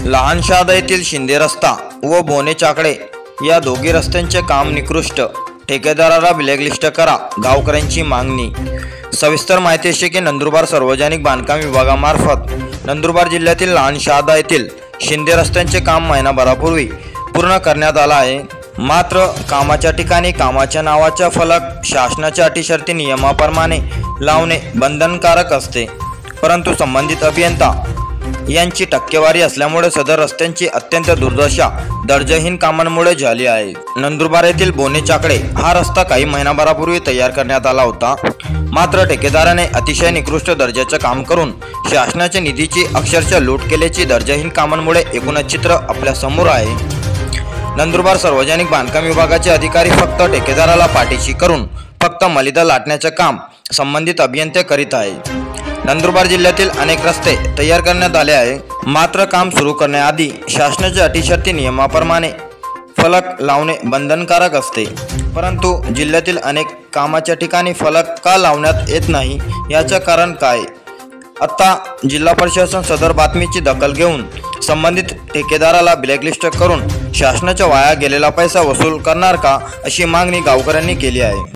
लहान शहादा येथील शिंदे रस्ता व बोने चाकडे या दोघी रस्त्यांचे काम निकृष्ट, ठेकेदाराला ब्लॅकलिस्ट करा, गावकऱ्यांची मागणी। सविस्तर माहिती अशी की नंदुरबार सार्वजनिक बांधकाम विभागामार्फत नंदुरबार जिल्ह्यातील लहान शहादा येथील शिंदे रस्त्यांचे काम महिनाभरापूर्वी पूर्ण करण्यात आला आहे। मात्र कामाच्या ठिकाणी कामाच्या नावाचा फलक शासनाच्या अटी शर्ती नियमाप्रमाणे लावणे बंधनकारक असते, परंतु संबंधित अभियंता यांची टक्केवारी असल्यामुळे सदर रस्त्यांची अत्यंत दुर्दशा दर्जाहीन कामांमुळे झाली आहे। नंदुरबार येथील बोने चाकडे हा रस्ता काही महिनाभरापूर्वी तयार करण्यात आला होता, मात्र ठेकेदाराने अतिशय निकृष्ट दर्जाचे काम करून शासनाच्या निधीची अक्षरशः लूट केल्याची दर्जाहीन कामांमुळे एकूणच चित्र आपल्या समोर आहे। नंदुरबार सार्वजनिक बांधकाम विभागाचे अधिकारी फक्त ठेकेदाराला पाठीशी करून फक्त मलिदा लाटण्याचे काम संबंधित अभियंते करीत आहे। नंदुरबार जिल्ह्यातील अनेक रस्ते तयार करण्यात आले आहे, मात्र काम सुरू करण्याआधी शासनाच्या अटी शर्ती नियमाप्रमाणे फलक लावणे बंधनकारक असते, परंतु जिल्ह्यातील अनेक कामाच्या ठिकाणी फलक का लावण्यात येत नाही याचे कारण काय? आता जिल्हा प्रशासन सदर बातमीची दखल घेऊन संबंधित ठेकेदाराला ब्लॅकलिस्ट करून शासनाचा वाया गेलेला पैसा वसूल करणार का, अशी मागणी गावकऱ्यांनी केली आहे।